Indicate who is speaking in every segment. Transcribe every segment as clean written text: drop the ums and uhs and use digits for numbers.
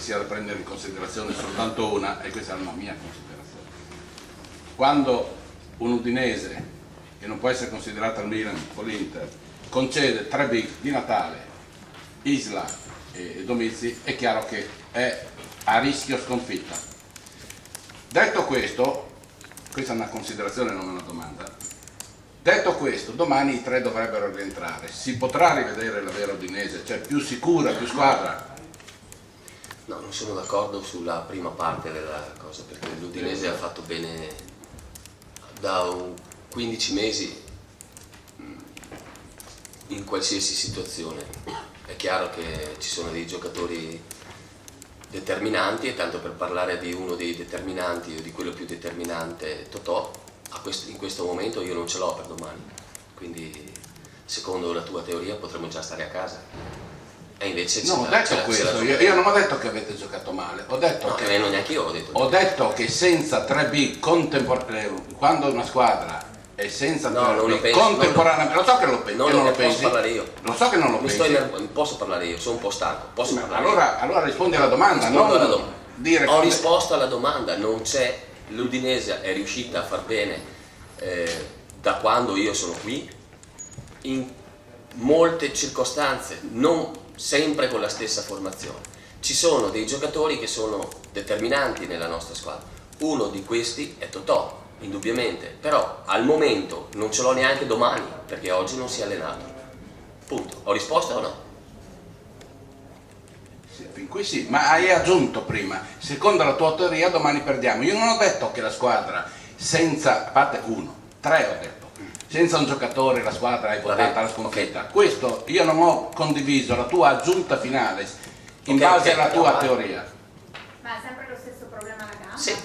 Speaker 1: sia da prendere in considerazione soltanto una, e questa è una mia considerazione. Quando un udinese, che non può essere considerato al Milan o l'Inter, concede 3 big di Natale, Isla e Domizzi, è chiaro che è a rischio sconfitta. Detto questo, questa è una considerazione, non una domanda. Detto questo, domani i 3 dovrebbero rientrare. Si potrà rivedere la vera udinese, cioè più sicura, più squadra?
Speaker 2: No, non sono d'accordo sulla prima parte della cosa, perché l'Udinese ha fatto bene da 15 mesi in qualsiasi situazione. È chiaro che ci sono dei giocatori determinanti, e tanto per parlare di uno dei determinanti o di quello più determinante, Totò, in questo momento io non ce l'ho per domani, quindi secondo la tua teoria potremmo già stare a casa. E invece
Speaker 1: non ho detto questo, io non ho detto che avete giocato male, ho detto
Speaker 2: no,
Speaker 1: che
Speaker 2: non neanche io
Speaker 1: ho detto che senza 3 big contemporaneamente, quando una squadra è senza 3 big contemporaneamente, lo so che non lo pensi,
Speaker 2: non lo pensi, posso parlare io.
Speaker 1: Lo so che non lo pensi.
Speaker 2: Posso parlare io, sono un po' stanco, posso parlare
Speaker 1: allora rispondi alla domanda,
Speaker 2: Ho risposto alla domanda, non c'è, l'Udinese è riuscita a far bene da quando io sono qui, in molte circostanze, non sempre con la stessa formazione. Ci sono dei giocatori che sono determinanti nella nostra squadra, uno di questi è Totò, indubbiamente, però al momento non ce l'ho neanche domani, perché oggi non si è allenato. Punto. Ho risposto o no?
Speaker 1: Sì, fin qui sì, ma hai aggiunto prima, secondo la tua teoria domani perdiamo. Io non ho detto che la squadra senza, a parte 1, 3 ho detto, senza un giocatore la squadra è votata alla sconfitta. Okay. Questo io non ho condiviso la tua aggiunta finale in base alla tua teoria.
Speaker 3: Ma è sempre lo stesso problema alla gamba?
Speaker 2: Sì,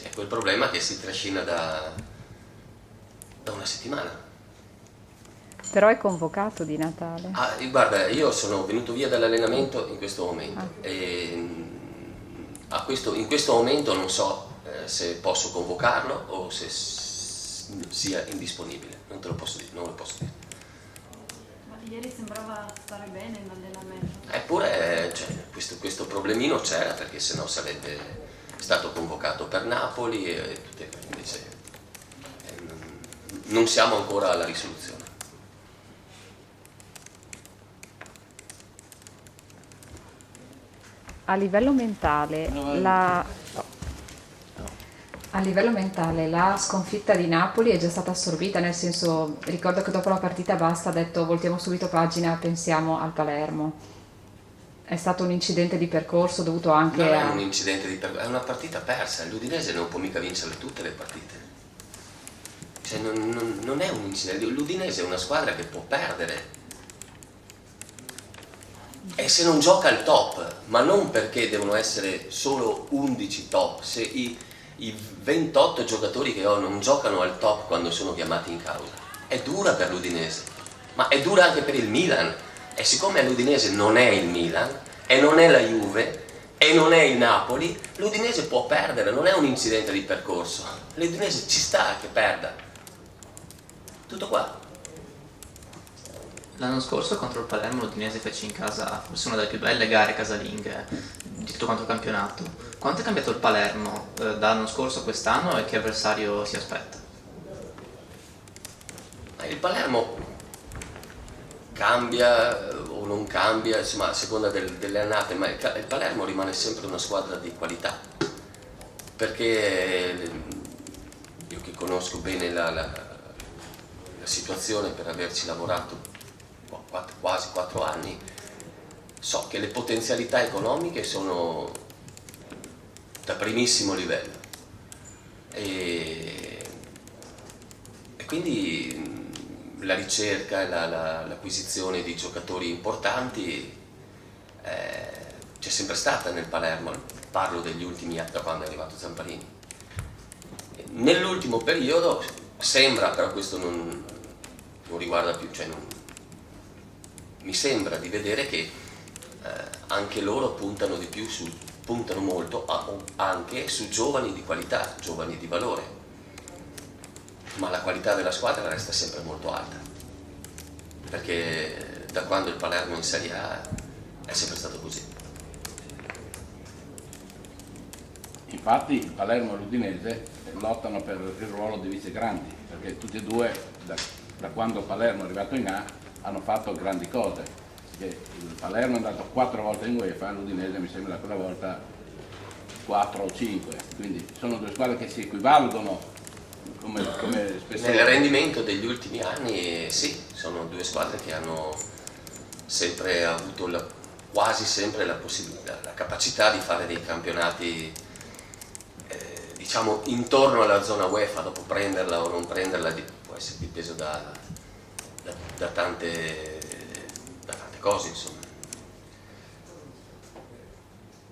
Speaker 2: è quel problema che si trascina da una settimana.
Speaker 4: Però è convocato di Natale.
Speaker 2: Guarda, io sono venuto via dall'allenamento in questo momento e in questo momento non so se posso convocarlo o se sia indisponibile, non te lo posso dire, non lo posso dire.
Speaker 3: Ma ieri sembrava stare bene in allenamento.
Speaker 2: Eppure questo problemino c'era, perché sennò sarebbe stato convocato per Napoli e invece non siamo ancora alla risoluzione.
Speaker 4: A livello mentale, la sconfitta di Napoli è già stata assorbita, nel senso, ricordo che dopo la partita basta ha detto voltiamo subito pagina, pensiamo al Palermo. È stato un incidente di percorso dovuto anche
Speaker 2: non è un incidente di percorso, è una partita persa, l'Udinese non può mica vincere tutte le partite. Cioè non è un incidente, l'Udinese è una squadra che può perdere. E se non gioca al top, ma non perché devono essere solo 11 top, se i 28 giocatori che ho non giocano al top quando sono chiamati in causa, è dura per l'Udinese, ma è dura anche per il Milan. E siccome l'Udinese non è il Milan, e non è la Juve, e non è il Napoli, l'Udinese può perdere, non è un incidente di percorso. L'Udinese ci sta che perda. Tutto qua.
Speaker 5: L'anno scorso contro il Palermo l'Udinese fece in casa forse una delle più belle gare casalinghe di tutto quanto il campionato. Quanto è cambiato il Palermo dall'anno scorso a quest'anno e che avversario si aspetta?
Speaker 2: Il Palermo cambia o non cambia, insomma, a seconda delle annate, ma il Palermo rimane sempre una squadra di qualità, perché io che conosco bene la situazione per averci lavorato quasi 4 anni, so che le potenzialità economiche sono da primissimo livello e quindi la ricerca e l'acquisizione di giocatori importanti c'è sempre stata nel Palermo. Parlo degli ultimi anni, da quando è arrivato Zamparini. Nell'ultimo periodo sembra, però questo non riguarda più, cioè mi sembra di vedere che anche loro puntano di più puntano molto anche su giovani di qualità, giovani di valore, ma la qualità della squadra resta sempre molto alta, perché da quando il Palermo è in Serie A è sempre stato così.
Speaker 1: Infatti il Palermo e l'Udinese lottano per il ruolo di vice grandi, perché tutti e due da quando Palermo è arrivato in A hanno fatto grandi cose. Perché il Palermo è andato 4 volte in UEFA, l'Udinese mi sembra quella volta 4 o 5, quindi sono due squadre che si equivalgono come spesso.
Speaker 2: Nel rendimento degli ultimi anni sì, sono due squadre che hanno sempre avuto quasi sempre la possibilità, la capacità di fare dei campionati diciamo intorno alla zona UEFA, dopo prenderla o non prenderla può essere dipeso da tante cose, insomma.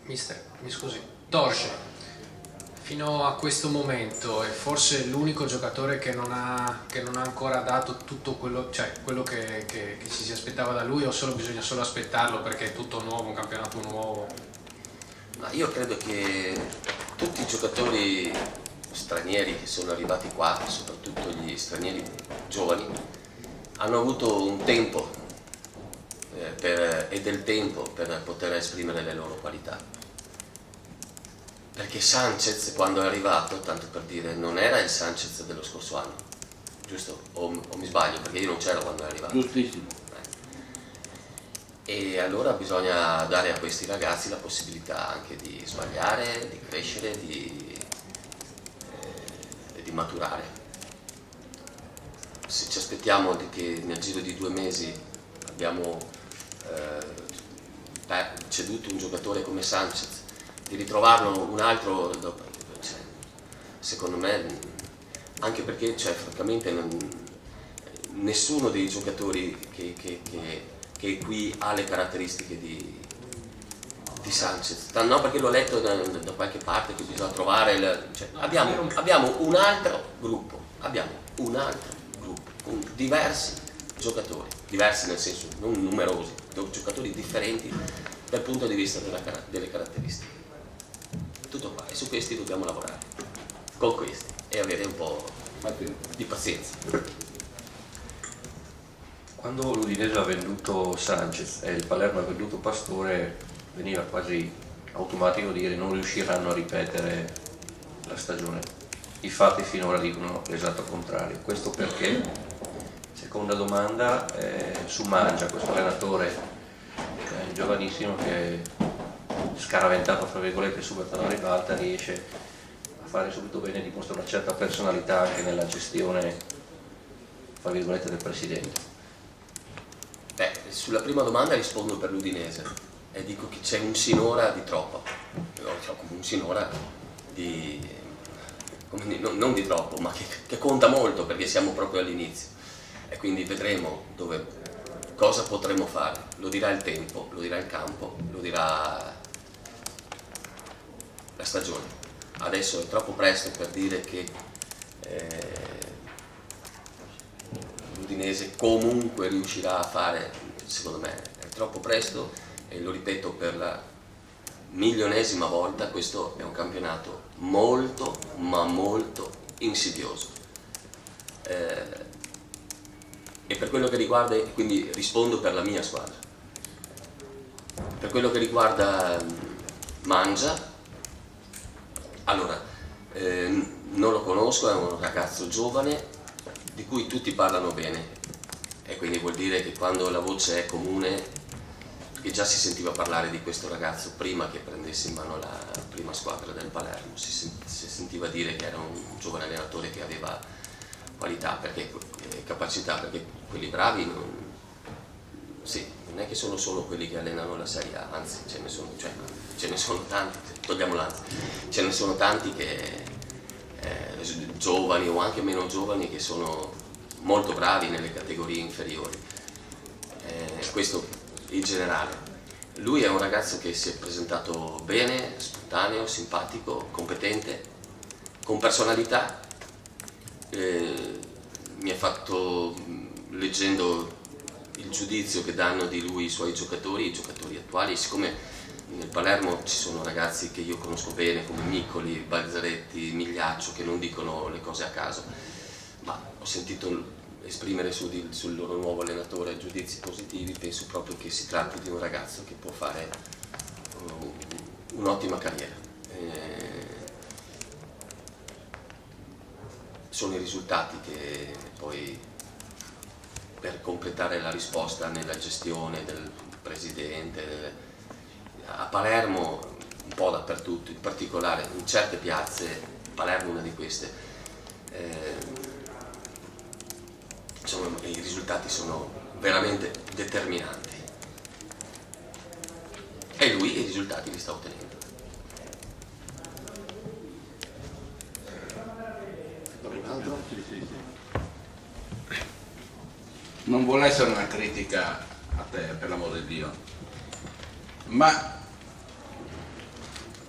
Speaker 6: Mister, mi scusi, Torge, fino a questo momento è forse l'unico giocatore che non ha ancora dato tutto quello, cioè quello che ci si aspettava da lui, o bisogna solo aspettarlo perché è tutto nuovo, un campionato nuovo?
Speaker 2: Ma io credo che tutti i giocatori stranieri che sono arrivati qua, soprattutto gli stranieri giovani, hanno avuto un tempo e del tempo per poter esprimere le loro qualità. Perché Sanchez, quando è arrivato, tanto per dire, non era il Sanchez dello scorso anno, giusto? O mi sbaglio, perché io non c'ero quando è arrivato.
Speaker 1: Giustissimo.
Speaker 2: E allora bisogna dare a questi ragazzi la possibilità anche di sbagliare, di crescere, di maturare. Se ci aspettiamo che nel giro di 2 mesi abbiamo ceduto un giocatore come Sanchez, di ritrovarlo un altro, cioè, secondo me, anche perché francamente nessuno dei giocatori che qui ha le caratteristiche di Sanchez, no, perché l'ho letto da qualche parte che bisogna trovare abbiamo un altro gruppo con diversi giocatori, diversi nel senso non numerosi, giocatori differenti dal punto di vista delle caratteristiche. Tutto qua, e su questi dobbiamo lavorare, con questi, e avere un po' di pazienza.
Speaker 7: Quando l'Udinese ha venduto Sanchez e il Palermo ha venduto Pastore, veniva quasi automatico dire non riusciranno a ripetere la stagione. I fatti finora dicono l'esatto contrario. Questo perché? Seconda domanda, su Mangia, questo allenatore giovanissimo che scaraventato fra virgolette subito alla ribalta riesce a fare subito bene, dimostra una certa personalità anche nella gestione fra virgolette del presidente.
Speaker 2: Sulla prima domanda rispondo per l'Udinese e dico che c'è un sinora di troppo, un sinora non di troppo, ma che conta molto perché siamo proprio all'inizio e quindi vedremo cosa potremo fare, lo dirà il tempo, lo dirà il campo, lo dirà la stagione. Adesso è troppo presto per dire che l'Udinese comunque riuscirà a fare, secondo me è troppo presto e lo ripeto per la milionesima volta, questo è un campionato molto ma molto insidioso. E per quello che riguarda, quindi rispondo per la mia squadra, per quello che riguarda Mangia, allora non lo conosco, è un ragazzo giovane di cui tutti parlano bene e quindi vuol dire che quando la voce è comune, che già si sentiva parlare di questo ragazzo prima che prendesse in mano la prima squadra del Palermo, si sentiva dire che era un giovane allenatore che aveva qualità, capacità, perché quelli bravi non è che sono solo quelli che allenano la Serie A, anzi ce ne sono tanti, togliamo l'anzi, ce ne sono tanti che giovani o anche meno giovani che sono molto bravi nelle categorie inferiori. Questo in generale. Lui è un ragazzo che si è presentato bene, spontaneo, simpatico, competente, con personalità. Mi ha fatto, leggendo il giudizio che danno di lui i suoi giocatori, i giocatori attuali, siccome nel Palermo ci sono ragazzi che io conosco bene come Miccoli, Balzaretti, Migliaccio, che non dicono le cose a caso, ma ho sentito esprimere sul loro nuovo allenatore giudizi positivi. Penso proprio che si tratti di un ragazzo che può fare un'ottima carriera. sono i risultati che poi, per completare la risposta, nella gestione del presidente, a Palermo un po' dappertutto, in particolare in certe piazze, Palermo è una di queste, insomma, i risultati sono veramente determinanti e lui i risultati li sta ottenendo.
Speaker 1: Non vuole essere una critica a te, per l'amore di Dio, ma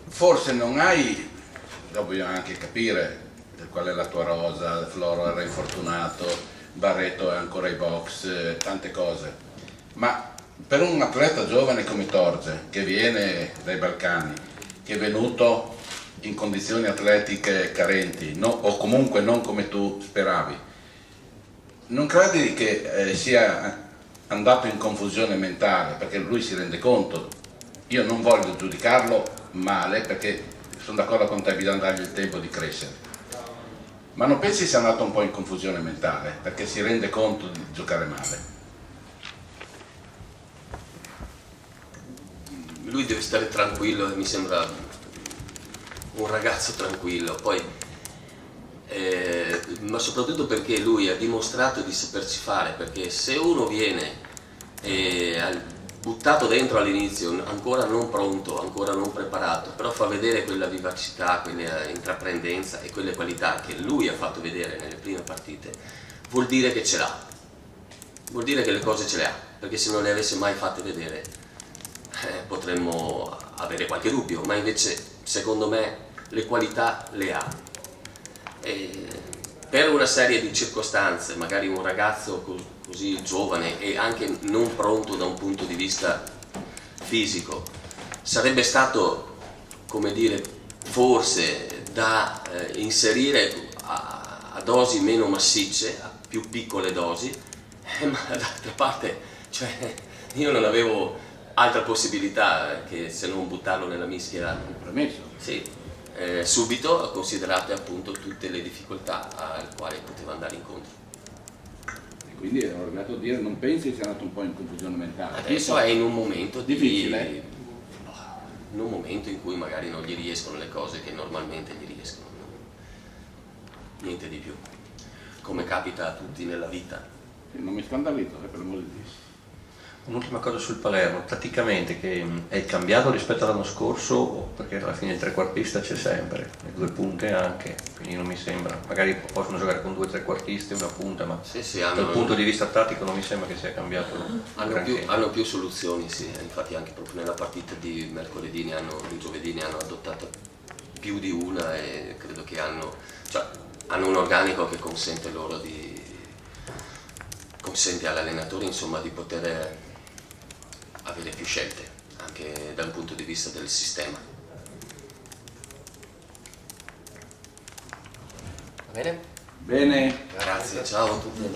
Speaker 1: forse non hai, dopo bisogna anche capire qual è la tua rosa, Floro era infortunato, Barreto è ancora ai box, tante cose, ma per un atleta giovane come Torge, che viene dai Balcani, che è venuto in condizioni atletiche carenti, o comunque non come tu speravi, non credi che sia andato in confusione mentale? Perché lui si rende conto, io non voglio giudicarlo male perché sono d'accordo con te, bisogna dargli il tempo di crescere, ma non pensi sia andato un po' in confusione mentale perché si rende conto di giocare male?
Speaker 2: Lui deve stare tranquillo, mi sembra un ragazzo tranquillo, poi ma soprattutto perché lui ha dimostrato di saperci fare, perché se uno viene buttato dentro all'inizio, ancora non pronto, ancora non preparato, però fa vedere quella vivacità, quella intraprendenza e quelle qualità che lui ha fatto vedere nelle prime partite, vuol dire che ce l'ha, vuol dire che le cose ce le ha, perché se non le avesse mai fatte vedere potremmo avere qualche dubbio, ma invece secondo me le qualità le ha. Per una serie di circostanze, magari un ragazzo così giovane e anche non pronto da un punto di vista fisico, sarebbe stato, come dire, forse da inserire a dosi meno massicce, a più piccole dosi, ma d'altra parte, cioè, io non avevo altra possibilità che se non buttarlo nella mischia.
Speaker 1: Premesso?
Speaker 2: Sì. Subito considerate appunto tutte le difficoltà alle quali poteva andare incontro.
Speaker 1: E quindi ho arrivato a dire, non pensi sia andato un po' in confusione mentale?
Speaker 2: Adesso è in un momento
Speaker 1: difficile,
Speaker 2: in un momento in cui magari non gli riescono le cose che normalmente gli riescono, niente di più, come capita a tutti nella vita.
Speaker 1: Non mi scandalizzo, per l'amore di Dio.
Speaker 7: Un'ultima cosa sul Palermo, tatticamente che è cambiato rispetto all'anno scorso, perché alla fine il trequartista c'è sempre, le due punte anche, quindi non mi sembra, magari possono giocare con due trequartisti e una punta, ma
Speaker 2: Sì,
Speaker 7: dal punto di vista tattico non mi sembra che sia cambiato.
Speaker 2: Hanno più soluzioni, sì, infatti anche proprio nella partita di mercoledì di giovedì ne hanno adottata più di una e credo che hanno un organico che consente all'allenatore insomma di poter avere più scelte anche dal punto di vista del sistema. Va bene?
Speaker 1: Bene.
Speaker 2: Grazie, ciao a tutti.